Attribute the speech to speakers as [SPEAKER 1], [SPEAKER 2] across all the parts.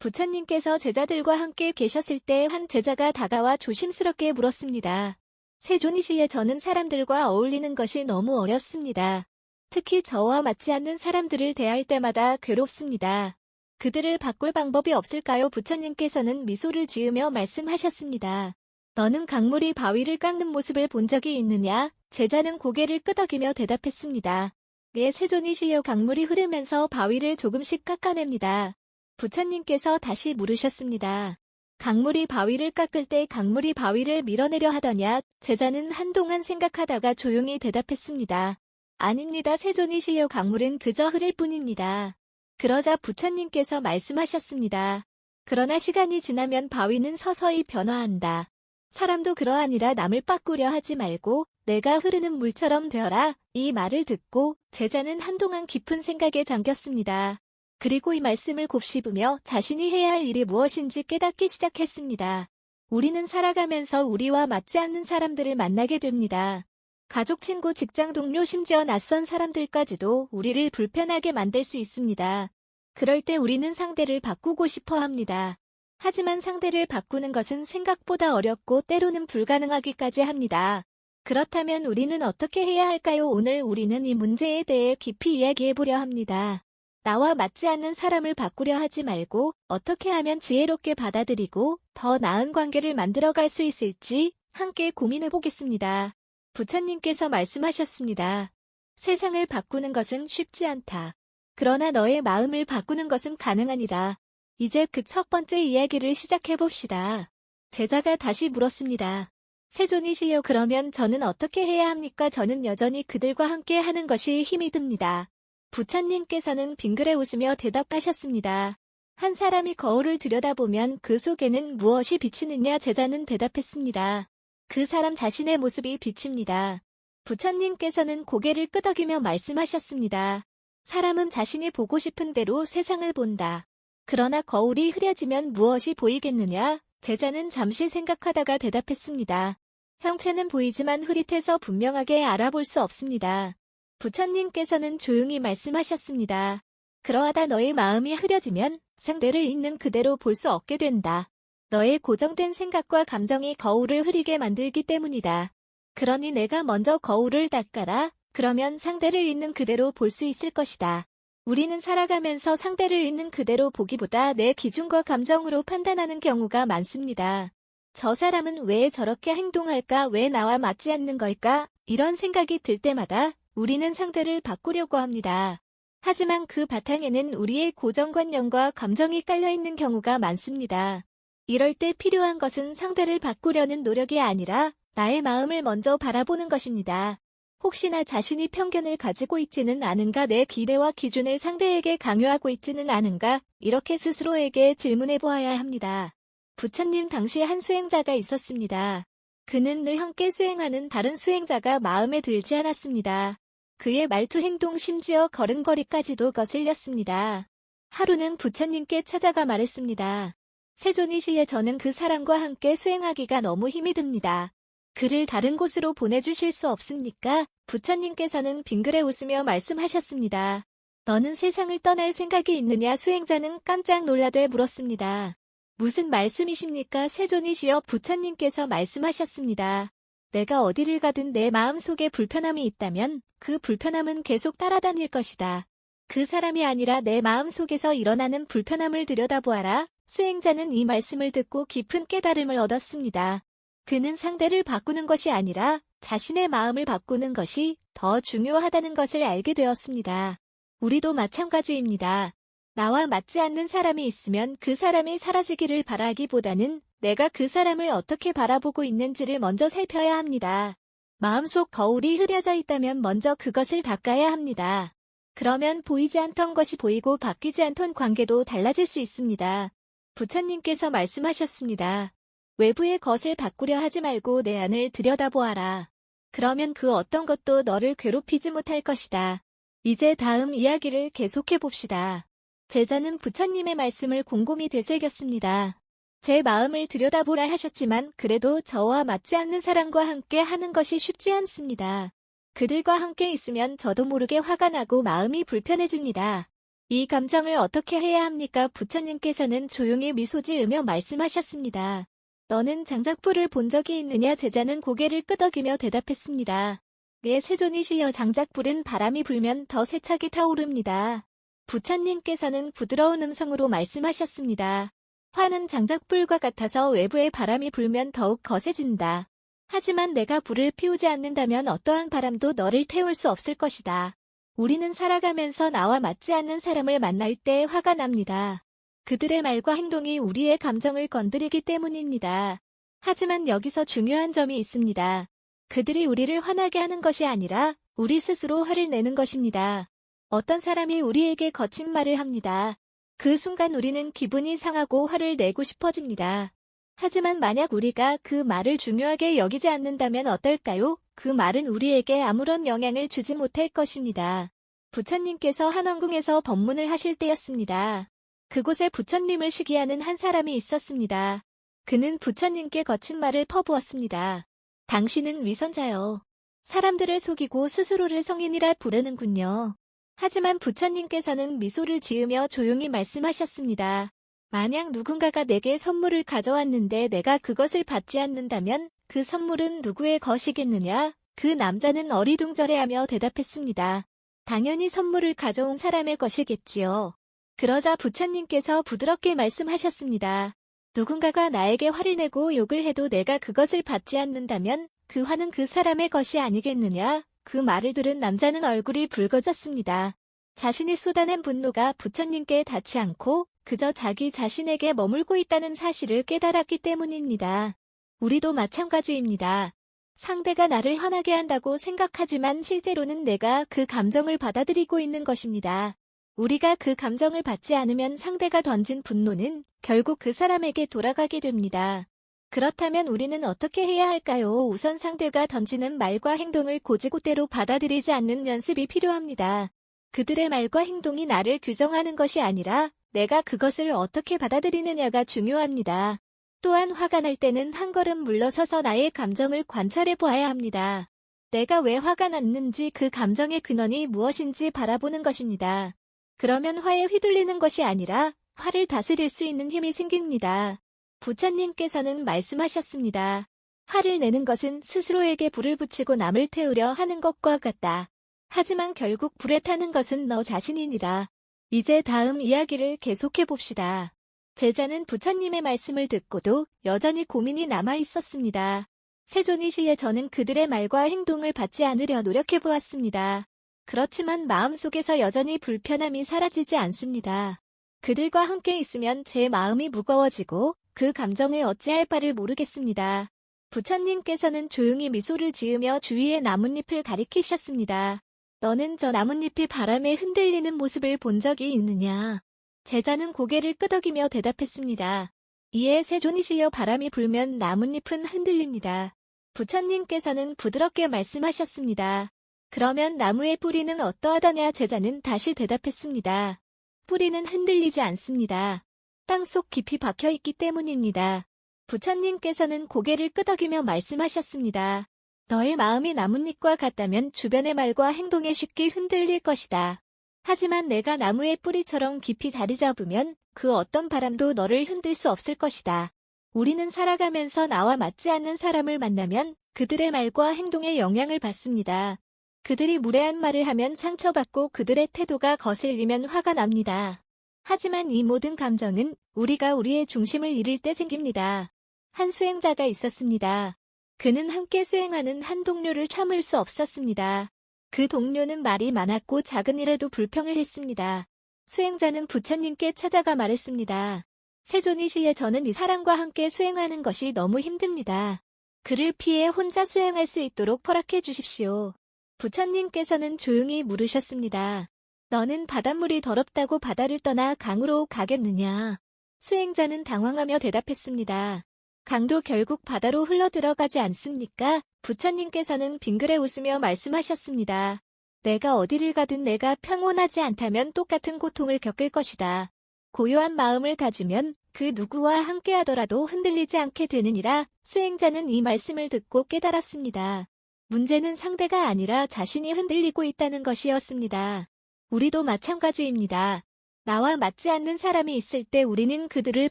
[SPEAKER 1] 부처님께서 제자들과 함께 계셨을 때 한 제자가 다가와 조심스럽게 물었습니다. 세존이시여, 저는 사람들과 어울리는 것이 너무 어렵습니다. 특히 저와 맞지 않는 사람들을 대할 때마다 괴롭습니다. 그들을 바꿀 방법이 없을까요? 부처님께서는 미소를 지으며 말씀하셨습니다. 너는 강물이 바위를 깎는 모습을 본 적이 있느냐? 제자는 고개를 끄덕이며 대답했습니다. 예, 세존이시여, 강물이 흐르면서 바위를 조금씩 깎아냅니다. 부처님께서 다시 물으셨습니다. 강물이 바위를 깎을 때 강물이 바위를 밀어내려 하더냐? 제자는 한동안 생각하다가 조용히 대답했습니다. 아닙니다, 세존이시여, 강물은 그저 흐를 뿐입니다. 그러자 부처님께서 말씀하셨습니다. 그러나 시간이 지나면 바위는 서서히 변화한다. 사람도 그러하니라. 남을 바꾸려 하지 말고 내가 흐르는 물처럼 되어라. 이 말을 듣고 제자는 한동안 깊은 생각에 잠겼습니다. 그리고 이 말씀을 곱씹으며 자신이 해야 할 일이 무엇인지 깨닫기 시작했습니다. 우리는 살아가면서 우리와 맞지 않는 사람들을 만나게 됩니다. 가족, 친구, 직장 동료, 심지어 낯선 사람들까지도 우리를 불편하게 만들 수 있습니다. 그럴 때 우리는 상대를 바꾸고 싶어 합니다. 하지만 상대를 바꾸는 것은 생각보다 어렵고 때로는 불가능하기까지 합니다. 그렇다면 우리는 어떻게 해야 할까요? 오늘 우리는 이 문제에 대해 깊이 이야기해보려 합니다. 나와 맞지 않는 사람을 바꾸려 하지 말고 어떻게 하면 지혜롭게 받아들이고 더 나은 관계를 만들어갈 수 있을지 함께 고민해보겠습니다. 부처님께서 말씀하셨습니다. 세상을 바꾸는 것은 쉽지 않다. 그러나 너의 마음을 바꾸는 것은 가능하니라. 이제 그 첫 번째 이야기를 시작해봅시다. 제자가 다시 물었습니다. 세존이시여, 그러면 저는 어떻게 해야 합니까? 저는 여전히 그들과 함께 하는 것이 힘이 듭니다. 부처님께서는 빙그레 웃으며 대답하셨습니다. 한 사람이 거울을 들여다보면 그 속에는 무엇이 비치느냐? 제자는 대답했습니다. 그 사람 자신의 모습이 비칩니다. 부처님께서는 고개를 끄덕이며 말씀하셨습니다. 사람은 자신이 보고 싶은 대로 세상을 본다. 그러나 거울이 흐려지면 무엇이 보이겠느냐? 제자는 잠시 생각하다가 대답했습니다. 형체는 보이지만 흐릿해서 분명하게 알아볼 수 없습니다. 부처님께서는 조용히 말씀하셨습니다. 그러하다 너의 마음이 흐려지면 상대를 있는 그대로 볼 수 없게 된다. 너의 고정된 생각과 감정이 거울을 흐리게 만들기 때문이다. 그러니 내가 먼저 거울을 닦아라. 그러면 상대를 있는 그대로 볼 수 있을 것이다. 우리는 살아가면서 상대를 있는 그대로 보기보다 내 기준과 감정으로 판단하는 경우가 많습니다. 저 사람은 왜 저렇게 행동할까? 왜 나와 맞지 않는 걸까? 이런 생각이 들 때마다 우리는 상대를 바꾸려고 합니다. 하지만 그 바탕에는 우리의 고정관념과 감정이 깔려있는 경우가 많습니다. 이럴 때 필요한 것은 상대를 바꾸려는 노력이 아니라 나의 마음을 먼저 바라보는 것입니다. 혹시나 자신이 편견을 가지고 있지는 않은가? 내 기대와 기준을 상대에게 강요하고 있지는 않은가? 이렇게 스스로에게 질문해 보아야 합니다. 부처님 당시 한 수행자가 있었습니다. 그는 늘 함께 수행하는 다른 수행자가 마음에 들지 않았습니다. 그의 말투, 행동, 심지어 걸음걸이까지도 거슬렸습니다. 하루는 부처님께 찾아가 말했습니다. 세존이시여, 저는 그 사람과 함께 수행하기가 너무 힘이 듭니다. 그를 다른 곳으로 보내주실 수 없습니까? 부처님께서는 빙그레 웃으며 말씀하셨습니다. 너는 세상을 떠날 생각이 있느냐? 수행자는 깜짝 놀라되 물었습니다. 무슨 말씀이십니까? 세존이시여, 부처님께서 말씀하셨습니다. 내가 어디를 가든 내 마음속에 불편함이 있다면 그 불편함은 계속 따라다닐 것이다. 그 사람이 아니라 내 마음속에서 일어나는 불편함을 들여다보아라. 수행자는 이 말씀을 듣고 깊은 깨달음을 얻었습니다. 그는 상대를 바꾸는 것이 아니라 자신의 마음을 바꾸는 것이 더 중요하다는 것을 알게 되었습니다. 우리도 마찬가지입니다. 나와 맞지 않는 사람이 있으면 그 사람이 사라지기를 바라기보다는 내가 그 사람을 어떻게 바라보고 있는지를 먼저 살펴야 합니다. 마음속 거울이 흐려져 있다면 먼저 그것을 닦아야 합니다. 그러면 보이지 않던 것이 보이고 바뀌지 않던 관계도 달라질 수 있습니다. 부처님께서 말씀하셨습니다. 외부의 것을 바꾸려 하지 말고 내 안을 들여다보아라. 그러면 그 어떤 것도 너를 괴롭히지 못할 것이다. 이제 다음 이야기를 계속해 봅시다. 제자는 부처님의 말씀을 곰곰이 되새겼습니다. 제 마음을 들여다보라 하셨지만 그래도 저와 맞지 않는 사람과 함께 하는 것이 쉽지 않습니다. 그들과 함께 있으면 저도 모르게 화가 나고 마음이 불편해집니다. 이 감정을 어떻게 해야 합니까? 부처님께서는 조용히 미소 지으며 말씀하셨습니다. 너는 장작불을 본 적이 있느냐? 제자는 고개를 끄덕이며 대답했습니다. 예, 세존이시여, 장작불은 바람이 불면 더 세차게 타오릅니다. 부처님께서는 부드러운 음성으로 말씀하셨습니다. 화는 장작불과 같아서 외부에 바람이 불면 더욱 거세진다. 하지만 내가 불을 피우지 않는다면 어떠한 바람도 너를 태울 수 없을 것이다. 우리는 살아가면서 나와 맞지 않는 사람을 만날 때 화가 납니다. 그들의 말과 행동이 우리의 감정을 건드리기 때문입니다. 하지만 여기서 중요한 점이 있습니다. 그들이 우리를 화나게 하는 것이 아니라 우리 스스로 화를 내는 것입니다. 어떤 사람이 우리에게 거친 말을 합니다. 그 순간 우리는 기분이 상하고 화를 내고 싶어집니다. 하지만 만약 우리가 그 말을 중요하게 여기지 않는다면 어떨까요? 그 말은 우리에게 아무런 영향을 주지 못할 것입니다. 부처님께서 한왕궁에서 법문을 하실 때였습니다. 그곳에 부처님을 시기하는 한 사람이 있었습니다. 그는 부처님께 거친 말을 퍼부었습니다. 당신은 위선자요. 사람들을 속이고 스스로를 성인이라 부르는군요. 하지만 부처님께서는 미소를 지으며 조용히 말씀하셨습니다. 만약 누군가가 내게 선물을 가져왔는데 내가 그것을 받지 않는다면 그 선물은 누구의 것이겠느냐? 그 남자는 어리둥절해하며 대답했습니다. 당연히 선물을 가져온 사람의 것이겠지요. 그러자 부처님께서 부드럽게 말씀하셨습니다. 누군가가 나에게 화를 내고 욕을 해도 내가 그것을 받지 않는다면 그 화는 그 사람의 것이 아니겠느냐? 그 말을 들은 남자는 얼굴이 붉어졌습니다. 자신이 쏟아낸 분노가 부처님께 닿지 않고 그저 자기 자신에게 머물고 있다는 사실을 깨달았기 때문입니다. 우리도 마찬가지입니다. 상대가 나를 화나게 한다고 생각하지만 실제로는 내가 그 감정을 받아들이고 있는 것입니다. 우리가 그 감정을 받지 않으면 상대가 던진 분노는 결국 그 사람에게 돌아가게 됩니다. 그렇다면 우리는 어떻게 해야 할까요? 우선 상대가 던지는 말과 행동을 곧이곧대로 받아들이지 않는 연습이 필요합니다. 그들의 말과 행동이 나를 규정하는 것이 아니라 내가 그것을 어떻게 받아들이느냐가 중요합니다. 또한 화가 날 때는 한 걸음 물러서서 나의 감정을 관찰해 보아야 합니다. 내가 왜 화가 났는지 그 감정의 근원이 무엇인지 바라보는 것입니다. 그러면 화에 휘둘리는 것이 아니라 화를 다스릴 수 있는 힘이 생깁니다. 부처님께서는 말씀하셨습니다. 화를 내는 것은 스스로에게 불을 붙이고 남을 태우려 하는 것과 같다. 하지만 결국 불에 타는 것은 너 자신이니라. 이제 다음 이야기를 계속해 봅시다. 제자는 부처님의 말씀을 듣고도 여전히 고민이 남아 있었습니다. 세존이시에 저는 그들의 말과 행동을 받지 않으려 노력해 보았습니다. 그렇지만 마음속에서 여전히 불편함이 사라지지 않습니다. 그들과 함께 있으면 제 마음이 무거워지고 그 감정에 어찌할 바를 모르겠습니다. 부처님께서는 조용히 미소를 지으며 주위의 나뭇잎을 가리키셨습니다. 너는 저 나뭇잎이 바람에 흔들리는 모습을 본 적이 있느냐? 제자는 고개를 끄덕이며 대답했습니다. 이에 세존이시여 바람이 불면 나뭇잎은 흔들립니다. 부처님께서는 부드럽게 말씀하셨습니다. 그러면 나무의 뿌리는 어떠하더냐? 제자는 다시 대답했습니다. 뿌리는 흔들리지 않습니다. 땅속 깊이 박혀있기 때문입니다. 부처님께서는 고개를 끄덕이며 말씀하셨습니다. 너의 마음이 나뭇잎과 같다면 주변의 말과 행동에 쉽게 흔들릴 것이다. 하지만 내가 나무의 뿌리처럼 깊이 자리 잡으면 그 어떤 바람도 너를 흔들 수 없을 것이다. 우리는 살아가면서 나와 맞지 않는 사람을 만나면 그들의 말과 행동에 영향을 받습니다. 그들이 무례한 말을 하면 상처받고 그들의 태도가 거슬리면 화가 납니다. 하지만 이 모든 감정은 우리가 우리의 중심을 잃을 때 생깁니다. 한 수행자가 있었습니다. 그는 함께 수행하는 한 동료를 참을 수 없었습니다. 그 동료는 말이 많았고 작은 일에도 불평을 했습니다. 수행자는 부처님께 찾아가 말했습니다. 세존이시에 저는 이 사람과 함께 수행하는 것이 너무 힘듭니다. 그를 피해 혼자 수행할 수 있도록 허락해 주십시오. 부처님께서는 조용히 물으셨습니다. 너는 바닷물이 더럽다고 바다를 떠나 강으로 가겠느냐? 수행자는 당황하며 대답했습니다. 강도 결국 바다로 흘러들어가지 않습니까? 부처님께서는 빙그레 웃으며 말씀하셨습니다. 내가 어디를 가든 내가 평온하지 않다면 똑같은 고통을 겪을 것이다. 고요한 마음을 가지면 그 누구와 함께하더라도 흔들리지 않게 되느니라. 수행자는 이 말씀을 듣고 깨달았습니다. 문제는 상대가 아니라 자신이 흔들리고 있다는 것이었습니다. 우리도 마찬가지입니다. 나와 맞지 않는 사람이 있을 때 우리는 그들을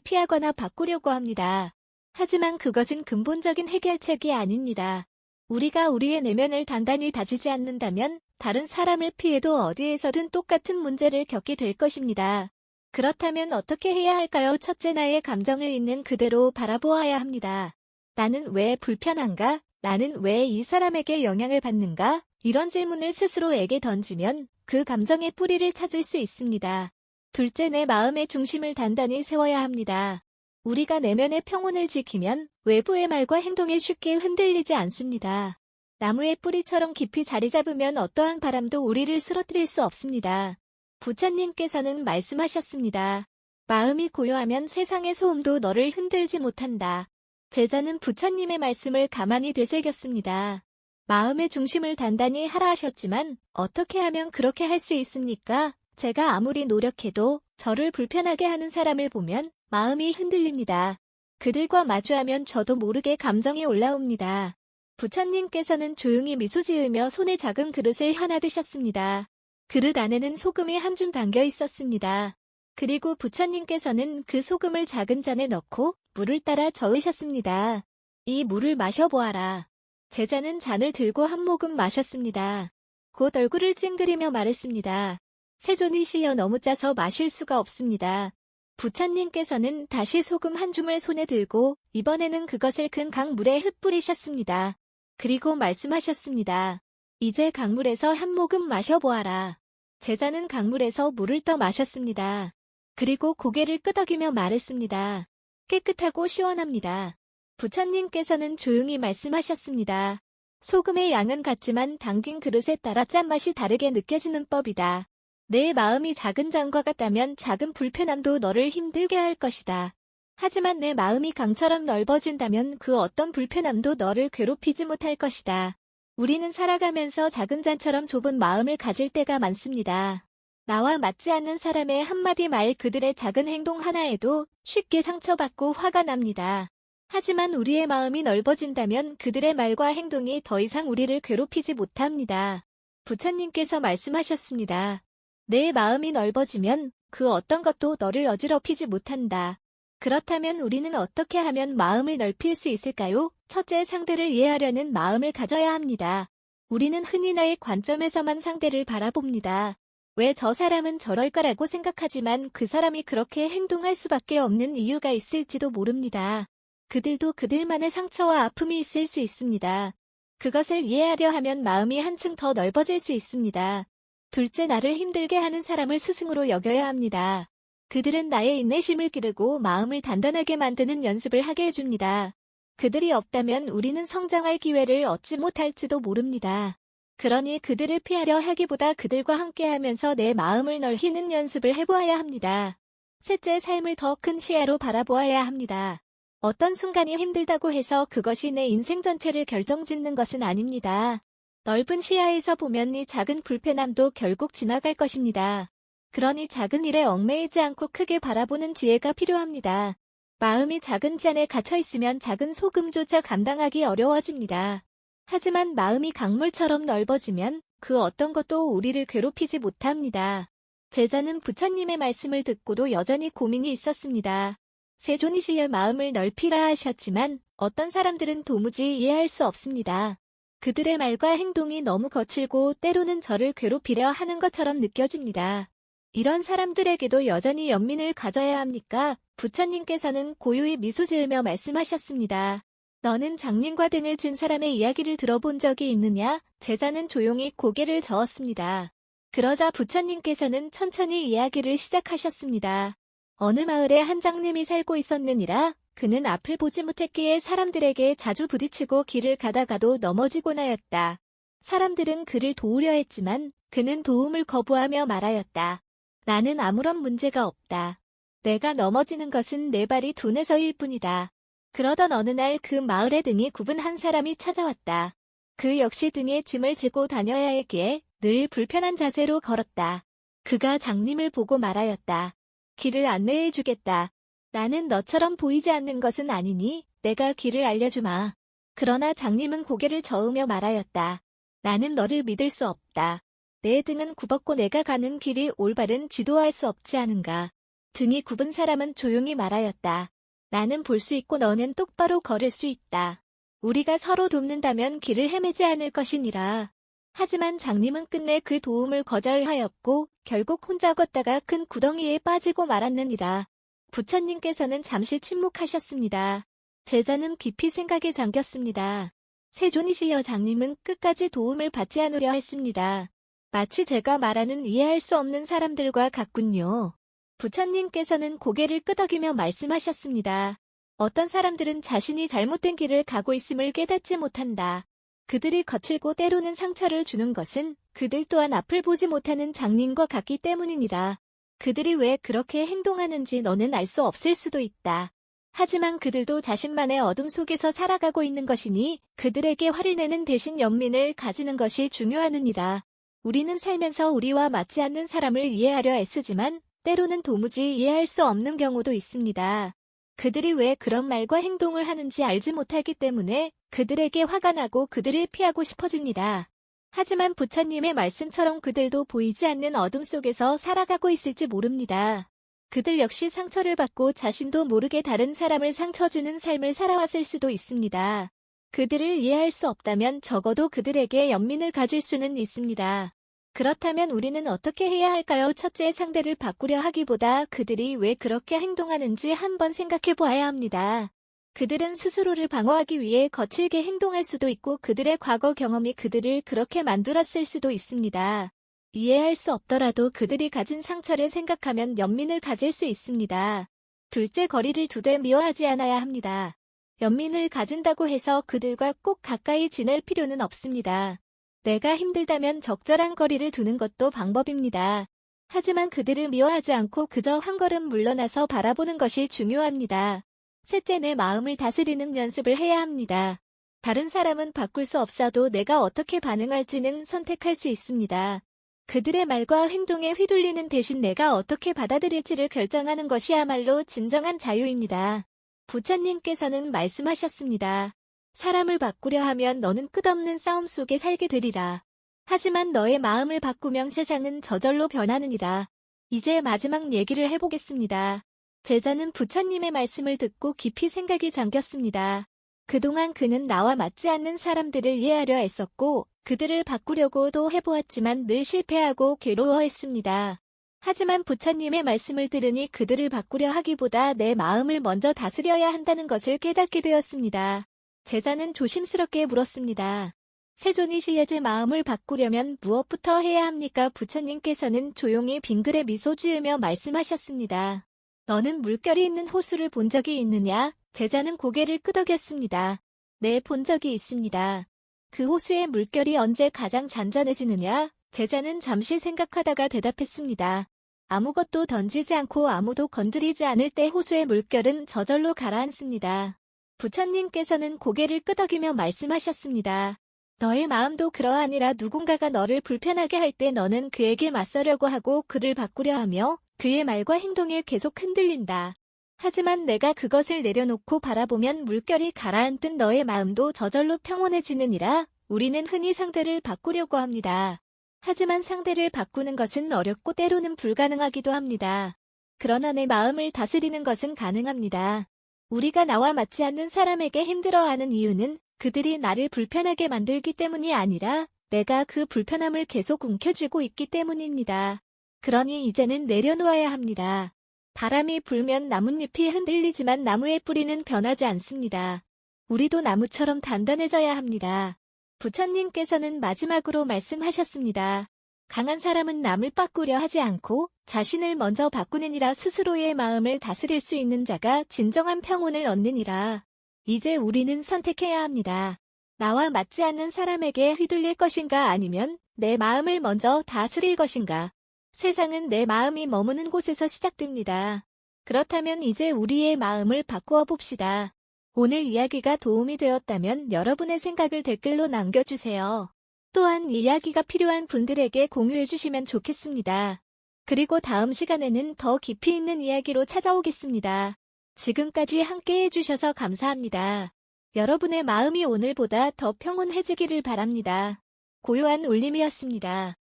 [SPEAKER 1] 피하거나 바꾸려고 합니다. 하지만 그것은 근본적인 해결책이 아닙니다. 우리가 우리의 내면을 단단히 다지지 않는다면 다른 사람을 피해도 어디에서든 똑같은 문제를 겪게 될 것입니다. 그렇다면 어떻게 해야 할까요? 첫째, 나의 감정을 있는 그대로 바라보아야 합니다. 나는 왜 불편한가? 나는 왜 이 사람에게 영향을 받는가? 이런 질문을 스스로에게 던지면 그 감정의 뿌리를 찾을 수 있습니다. 둘째, 내 마음의 중심을 단단히 세워야 합니다. 우리가 내면의 평온을 지키면 외부의 말과 행동에 쉽게 흔들리지 않습니다. 나무의 뿌리처럼 깊이 자리 잡으면 어떠한 바람도 우리를 쓰러뜨릴 수 없습니다. 부처님께서는 말씀하셨습니다. 마음이 고요하면 세상의 소음도 너를 흔들지 못한다. 제자는 부처님의 말씀을 가만히 되새겼습니다. 마음의 중심을 단단히 하라 하셨지만 어떻게 하면 그렇게 할 수 있습니까? 제가 아무리 노력해도 저를 불편하게 하는 사람을 보면 마음이 흔들립니다. 그들과 마주하면 저도 모르게 감정이 올라옵니다. 부처님께서는 조용히 미소 지으며 손에 작은 그릇을 하나 드셨습니다. 그릇 안에는 소금이 한 줌 담겨 있었습니다. 그리고 부처님께서는 그 소금을 작은 잔에 넣고 물을 따라 저으셨습니다. 이 물을 마셔보아라. 제자는 잔을 들고 한 모금 마셨습니다. 곧 얼굴을 찡그리며 말했습니다. 세존이 시여 너무 짜서 마실 수가 없습니다. 부처님께서는 다시 소금 한 줌을 손에 들고 이번에는 그것을 큰 강물에 흩뿌리셨습니다. 그리고 말씀하셨습니다. 이제 강물에서 한 모금 마셔보아라. 제자는 강물에서 물을 떠 마셨습니다. 그리고 고개를 끄덕이며 말했습니다. 깨끗하고 시원합니다. 부처님께서는 조용히 말씀하셨습니다. 소금의 양은 같지만 담긴 그릇에 따라 짠맛이 다르게 느껴지는 법이다. 내 마음이 작은 잔과 같다면 작은 불편함도 너를 힘들게 할 것이다. 하지만 내 마음이 강처럼 넓어진다면 그 어떤 불편함도 너를 괴롭히지 못할 것이다. 우리는 살아가면서 작은 잔처럼 좁은 마음을 가질 때가 많습니다. 나와 맞지 않는 사람의 한마디 말, 그들의 작은 행동 하나에도 쉽게 상처받고 화가 납니다. 하지만 우리의 마음이 넓어진다면 그들의 말과 행동이 더 이상 우리를 괴롭히지 못합니다. 부처님께서 말씀하셨습니다. 내 마음이 넓어지면 그 어떤 것도 너를 어지럽히지 못한다. 그렇다면 우리는 어떻게 하면 마음을 넓힐 수 있을까요? 첫째, 상대를 이해하려는 마음을 가져야 합니다. 우리는 흔히 나의 관점에서만 상대를 바라봅니다. 왜 저 사람은 저럴까라고 생각하지만 그 사람이 그렇게 행동할 수밖에 없는 이유가 있을지도 모릅니다. 그들도 그들만의 상처와 아픔이 있을 수 있습니다. 그것을 이해하려 하면 마음이 한층 더 넓어질 수 있습니다. 둘째, 나를 힘들게 하는 사람을 스승으로 여겨야 합니다. 그들은 나의 인내심을 기르고 마음을 단단하게 만드는 연습을 하게 해줍니다. 그들이 없다면 우리는 성장할 기회를 얻지 못할지도 모릅니다. 그러니 그들을 피하려 하기보다 그들과 함께하면서 내 마음을 넓히는 연습을 해보아야 합니다. 셋째, 삶을 더 큰 시야로 바라보아야 합니다. 어떤 순간이 힘들다고 해서 그것이 내 인생 전체를 결정짓는 것은 아닙니다. 넓은 시야에서 보면 이 작은 불편함도 결국 지나갈 것입니다. 그러니 작은 일에 얽매이지 않고 크게 바라보는 지혜가 필요합니다. 마음이 작은 잔에 갇혀 있으면 작은 소금조차 감당하기 어려워집니다. 하지만 마음이 강물처럼 넓어지면 그 어떤 것도 우리를 괴롭히지 못합니다. 제자는 부처님의 말씀을 듣고도 여전히 고민이 있었습니다. 세존이시여 마음을 넓히라 하셨지만 어떤 사람들은 도무지 이해할 수 없습니다. 그들의 말과 행동이 너무 거칠고 때로는 저를 괴롭히려 하는 것처럼 느껴집니다. 이런 사람들에게도 여전히 연민을 가져야 합니까? 부처님께서는 고요히 미소 지으며 말씀하셨습니다. 너는 장님과 등을 진 사람의 이야기를 들어본 적이 있느냐? 제자는 조용히 고개를 저었습니다. 그러자 부처님께서는 천천히 이야기를 시작하셨습니다. 어느 마을에 한 장님이 살고 있었느니라. 그는 앞을 보지 못했기에 사람들에게 자주 부딪히고 길을 가다가도 넘어지곤 하였다. 사람들은 그를 도우려 했지만 그는 도움을 거부하며 말하였다. 나는 아무런 문제가 없다. 내가 넘어지는 것은 내 발이 둔해서일 뿐이다. 그러던 어느 날 그 마을에 등이 굽은 한 사람이 찾아왔다. 그 역시 등에 짐을 지고 다녀야 했기에 늘 불편한 자세로 걸었다. 그가 장님을 보고 말하였다. 길을 안내해 주겠다. 나는 너처럼 보이지 않는 것은 아니니 내가 길을 알려주마. 그러나 장님은 고개를 저으며 말하였다. 나는 너를 믿을 수 없다. 내 등은 굽었고 내가 가는 길이 올바른 지도할 수 없지 않은가. 등이 굽은 사람은 조용히 말하였다. 나는 볼 수 있고 너는 똑바로 걸을 수 있다. 우리가 서로 돕는다면 길을 헤매지 않을 것이니라. 하지만 장님은 끝내 그 도움을 거절하였고 결국 혼자 걷다가 큰 구덩이에 빠지고 말았느니라. 부처님께서는 잠시 침묵하셨습니다. 제자는 깊이 생각에 잠겼습니다. 세존이시여 장님은 끝까지 도움을 받지 않으려 했습니다. 마치 제가 말하는 이해할 수 없는 사람들과 같군요. 부처님께서는 고개를 끄덕이며 말씀하셨습니다. 어떤 사람들은 자신이 잘못된 길을 가고 있음을 깨닫지 못한다. 그들이 거칠고 때로는 상처를 주는 것은 그들 또한 앞을 보지 못하는 장님과 같기 때문이니라. 그들이 왜 그렇게 행동하는지 너는 알 수 없을 수도 있다. 하지만 그들도 자신만의 어둠 속에서 살아가고 있는 것이니 그들에게 화를 내는 대신 연민을 가지는 것이 중요하느니라. 우리는 살면서 우리와 맞지 않는 사람을 이해하려 애쓰지만 때로는 도무지 이해할 수 없는 경우도 있습니다. 그들이 왜 그런 말과 행동을 하는지 알지 못하기 때문에 그들에게 화가 나고 그들을 피하고 싶어집니다. 하지만 부처님의 말씀처럼 그들도 보이지 않는 어둠 속에서 살아가고 있을지 모릅니다. 그들 역시 상처를 받고 자신도 모르게 다른 사람을 상처 주는 삶을 살아왔을 수도 있습니다. 그들을 이해할 수 없다면 적어도 그들에게 연민을 가질 수는 있습니다. 그렇다면 우리는 어떻게 해야 할까요? 첫째, 상대를 바꾸려 하기보다 그들이 왜 그렇게 행동하는지 한번 생각해 보아야 합니다. 그들은 스스로를 방어하기 위해 거칠게 행동할 수도 있고 그들의 과거 경험이 그들을 그렇게 만들었을 수도 있습니다. 이해할 수 없더라도 그들이 가진 상처를 생각하면 연민을 가질 수 있습니다. 둘째, 거리를 두되 미워하지 않아야 합니다. 연민을 가진다고 해서 그들과 꼭 가까이 지낼 필요는 없습니다. 내가 힘들다면 적절한 거리를 두는 것도 방법입니다. 하지만 그들을 미워하지 않고 그저 한 걸음 물러나서 바라보는 것이 중요합니다. 셋째, 내 마음을 다스리는 연습을 해야 합니다. 다른 사람은 바꿀 수 없어도 내가 어떻게 반응할지는 선택할 수 있습니다. 그들의 말과 행동에 휘둘리는 대신 내가 어떻게 받아들일지를 결정하는 것이야말로 진정한 자유입니다. 부처님께서는 말씀하셨습니다. 사람을 바꾸려 하면 너는 끝없는 싸움 속에 살게 되리라. 하지만 너의 마음을 바꾸면 세상은 저절로 변하느니라. 이제 마지막 얘기를 해보겠습니다. 제자는 부처님의 말씀을 듣고 깊이 생각이 잠겼습니다. 그동안 그는 나와 맞지 않는 사람들을 이해하려 애썼고 그들을 바꾸려고도 해보았지만 늘 실패하고 괴로워했습니다. 하지만 부처님의 말씀을 들으니 그들을 바꾸려 하기보다 내 마음을 먼저 다스려야 한다는 것을 깨닫게 되었습니다. 제자는 조심스럽게 물었습니다. 세존이시여, 제 마음을 바꾸려면 무엇부터 해야 합니까? 부처님께서는 조용히 빙그레 미소 지으며 말씀하셨습니다. 너는 물결이 있는 호수를 본 적이 있느냐? 제자는 고개를 끄덕였습니다. 네, 본 적이 있습니다. 그 호수의 물결이 언제 가장 잔잔해지느냐? 제자는 잠시 생각하다가 대답했습니다. 아무것도 던지지 않고 아무도 건드리지 않을 때 호수의 물결은 저절로 가라앉습니다. 부처님께서는 고개를 끄덕이며 말씀하셨습니다. 너의 마음도 그러하니라. 누군가가 너를 불편하게 할 때 너는 그에게 맞서려고 하고 그를 바꾸려 하며 그의 말과 행동에 계속 흔들린다. 하지만 내가 그것을 내려놓고 바라보면 물결이 가라앉듯 너의 마음도 저절로 평온해지느니라. 우리는 흔히 상대를 바꾸려고 합니다. 하지만 상대를 바꾸는 것은 어렵고 때로는 불가능하기도 합니다. 그러나 내 마음을 다스리는 것은 가능합니다. 우리가 나와 맞지 않는 사람에게 힘들어하는 이유는 그들이 나를 불편하게 만들기 때문이 아니라 내가 그 불편함을 계속 움켜쥐고 있기 때문입니다. 그러니 이제는 내려놓아야 합니다. 바람이 불면 나뭇잎이 흔들리지만 나무의 뿌리는 변하지 않습니다. 우리도 나무처럼 단단해져야 합니다. 부처님께서는 마지막으로 말씀하셨습니다. 강한 사람은 남을 바꾸려 하지 않고 자신을 먼저 바꾸느니라. 스스로의 마음을 다스릴 수 있는 자가 진정한 평온을 얻느니라. 이제 우리는 선택해야 합니다. 나와 맞지 않는 사람에게 휘둘릴 것인가 아니면 내 마음을 먼저 다스릴 것인가. 세상은 내 마음이 머무는 곳에서 시작됩니다. 그렇다면 이제 우리의 마음을 바꾸어 봅시다. 오늘 이야기가 도움이 되었다면 여러분의 생각을 댓글로 남겨주세요. 또한 이야기가 필요한 분들에게 공유해주시면 좋겠습니다. 그리고 다음 시간에는 더 깊이 있는 이야기로 찾아오겠습니다. 지금까지 함께 해주셔서 감사합니다. 여러분의 마음이 오늘보다 더 평온해지기를 바랍니다. 고요한 울림이었습니다.